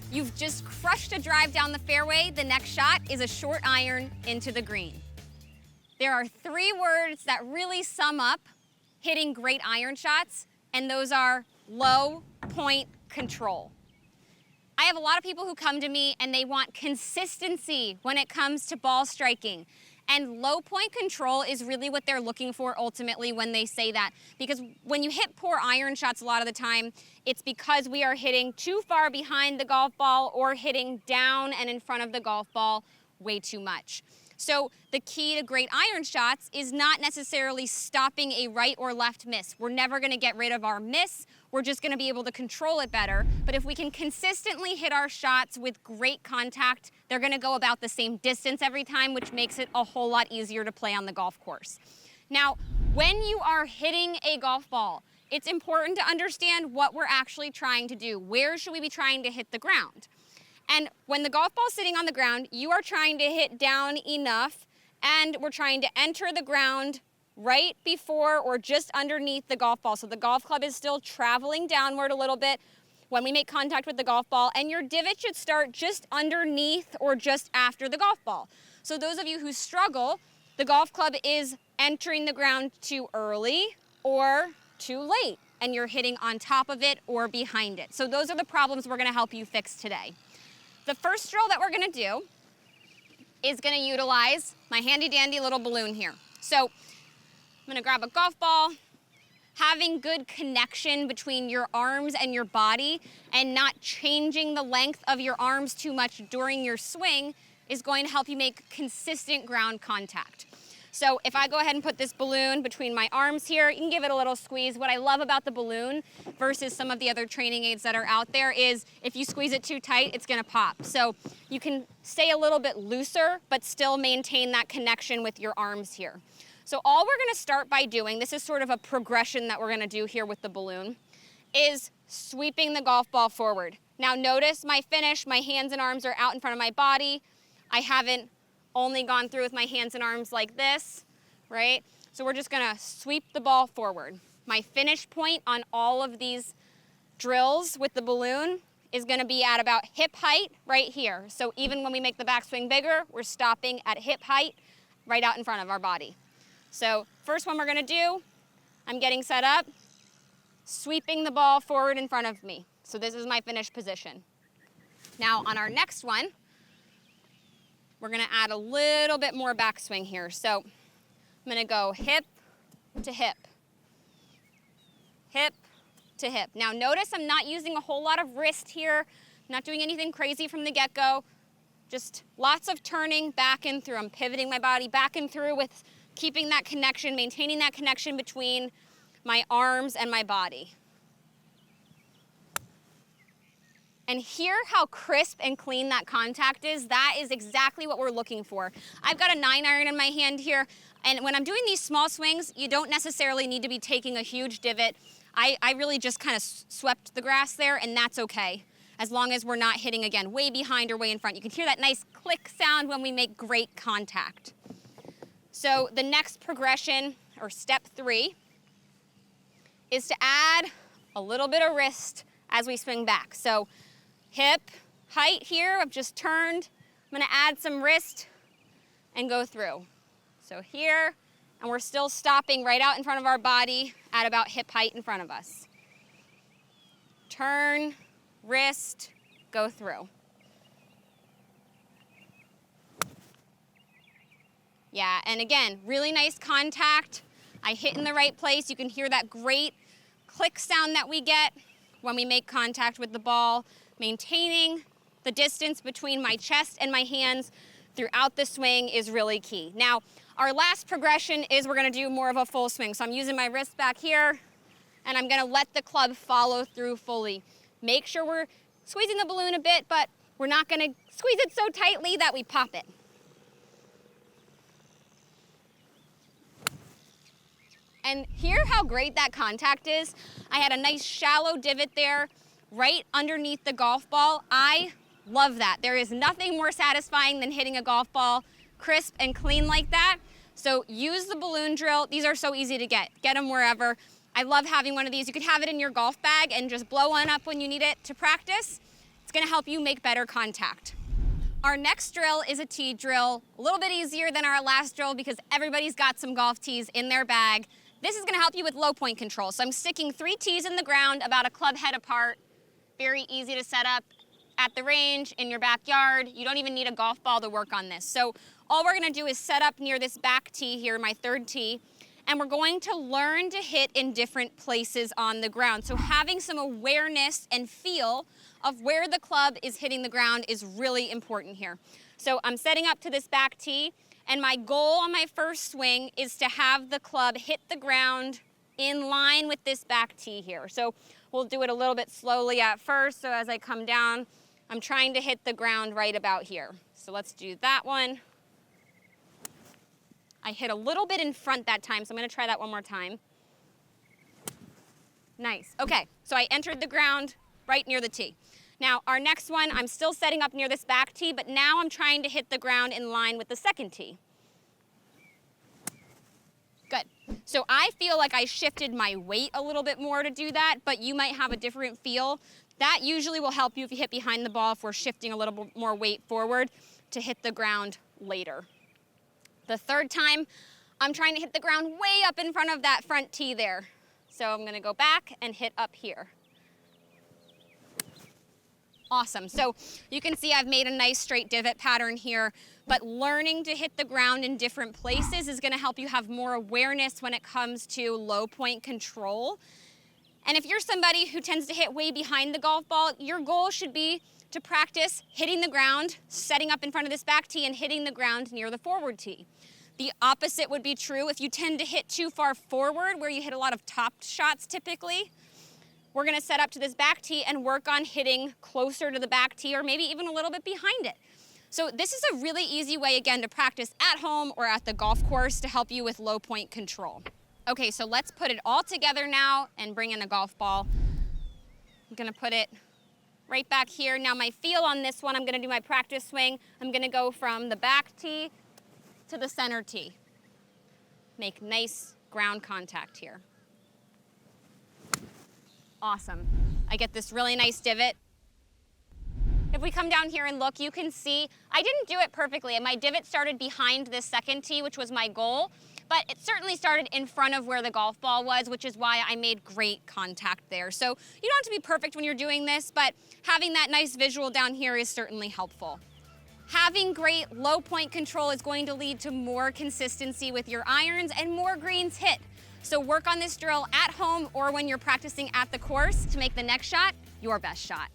You've just crushed a drive down the fairway. The next shot is a short iron into the green. There are 3 words that really sum up hitting great iron shots, and those are low point control. I have a lot of people who come to me and they want consistency when it comes to ball striking. And low point control is really what they're looking for ultimately when they say that. Because when you hit poor iron shots a lot of the time, it's because we are hitting too far behind the golf ball or hitting down and in front of the golf ball way too much. So the key to great iron shots is not necessarily stopping a right or left miss. We're never gonna get rid of our miss. We're just gonna be able to control it better. But if we can consistently hit our shots with great contact, they're gonna go about the same distance every time, which makes it a whole lot easier to play on the golf course. Now, when you are hitting a golf ball, it's important to understand what we're actually trying to do. Where should we be trying to hit the ground? And when the golf ball's sitting on the ground, you are trying to hit down enough, and we're trying to enter the ground right before or just underneath the golf ball. So the golf club is still traveling downward a little bit when we make contact with the golf ball, and your divot should start just underneath or just after the golf ball. So those of you who struggle, the golf club is entering the ground too early or too late, and you're hitting on top of it or behind it. So those are the problems we're gonna help you fix today. The first drill that we're gonna do is gonna utilize my handy dandy little balloon here. So I'm gonna grab a golf ball. Having good connection between your arms and your body and not changing the length of your arms too much during your swing is going to help you make consistent ground contact. So if I go ahead and put this balloon between my arms here, you can give it a little squeeze. What I love about the balloon versus some of the other training aids that are out there is if you squeeze it too tight, it's gonna pop. So you can stay a little bit looser, but still maintain that connection with your arms here. So all we're gonna start by doing, this is sort of a progression that we're gonna do here with the balloon, is sweeping the golf ball forward. Now notice my finish, my hands and arms are out in front of my body. I haven't only gone through with my hands and arms like this, right? So we're just gonna sweep the ball forward. My finish point on all of these drills with the balloon is gonna be at about hip height right here. So even when we make the backswing bigger, we're stopping at hip height right out in front of our body. So first one we're gonna do, I'm getting set up, sweeping the ball forward in front of me. So this is my finish position. Now on our next one, we're gonna add a little bit more backswing here. So I'm gonna go hip to hip, hip to hip. Now notice I'm not using a whole lot of wrist here, not doing anything crazy from the get-go, just lots of turning back and through. I'm pivoting my body back and through with keeping that connection, maintaining that connection between my arms and my body. And hear how crisp and clean that contact is. That is exactly what we're looking for. I've got a 9-iron in my hand here, and when I'm doing these small swings, you don't necessarily need to be taking a huge divot. I really just kind of swept the grass there, and that's okay, as long as we're not hitting, again, way behind or way in front. You can hear that nice click sound when we make great contact. So the next progression, or step 3, is to add a little bit of wrist as we swing back. So hip height here, I've just turned. I'm gonna add some wrist and go through. So here, and we're still stopping right out in front of our body at about hip height in front of us. Turn, wrist, go through. Yeah, and again, really nice contact. I hit in the right place. You can hear that great click sound that we get when we make contact with the ball. Maintaining the distance between my chest and my hands throughout the swing is really key. Now, our last progression is we're gonna do more of a full swing. So I'm using my wrist back here, and I'm gonna let the club follow through fully. Make sure we're squeezing the balloon a bit, but we're not gonna squeeze it so tightly that we pop it. And hear how great that contact is. I had a nice shallow divot there right underneath the golf ball. I love that. There is nothing more satisfying than hitting a golf ball crisp and clean like that. So use the balloon drill. These are so easy to get. Get them wherever. I love having one of these. You could have it in your golf bag and just blow one up when you need it to practice. It's gonna help you make better contact. Our next drill is a tee drill, a little bit easier than our last drill because everybody's got some golf tees in their bag. This is gonna help you with low point control. So I'm sticking 3 tees in the ground about a club head apart. Very easy to set up at the range, in your backyard. You don't even need a golf ball to work on this. So all we're gonna do is set up near this back tee here, my 3rd tee, and we're going to learn to hit in different places on the ground. So having some awareness and feel of where the club is hitting the ground is really important here. So I'm setting up to this back tee, and my goal on my first swing is to have the club hit the ground in line with this back tee here. So we'll do it a little bit slowly at first. So as I come down, I'm trying to hit the ground right about here. So let's do that one. I hit a little bit in front that time, so I'm gonna try that one more time. Nice, okay, so I entered the ground right near the tee. Now, our next one, I'm still setting up near this back tee, but now I'm trying to hit the ground in line with the 2nd tee. Good. So I feel like I shifted my weight a little bit more to do that, but you might have a different feel. That usually will help you if you hit behind the ball, if we're shifting a little bit more weight forward to hit the ground later. The 3rd time, I'm trying to hit the ground way up in front of that front tee there. So I'm gonna go back and hit up here. Awesome, so you can see I've made a nice straight divot pattern here, but learning to hit the ground in different places is gonna help you have more awareness when it comes to low point control. And if you're somebody who tends to hit way behind the golf ball, your goal should be to practice hitting the ground, setting up in front of this back tee and hitting the ground near the forward tee. The opposite would be true if you tend to hit too far forward, where you hit a lot of top shots typically. We're gonna set up to this back tee and work on hitting closer to the back tee or maybe even a little bit behind it. So this is a really easy way, again, to practice at home or at the golf course to help you with low point control. Okay, so let's put it all together now and bring in a golf ball. I'm gonna put it right back here. Now my feel on this one, I'm gonna do my practice swing. I'm gonna go from the back tee to the center tee. Make nice ground contact here. Awesome. I get this really nice divot. If we come down here and look, you can see I didn't do it perfectly, and my divot started behind this 2nd tee, which was my goal, but it certainly started in front of where the golf ball was, which is why I made great contact there. So you don't have to be perfect when you're doing this, but having that nice visual down here is certainly helpful. Having great low point control is going to lead to more consistency with your irons and more greens hit. So work on this drill at home or when you're practicing at the course to make the next shot your best shot.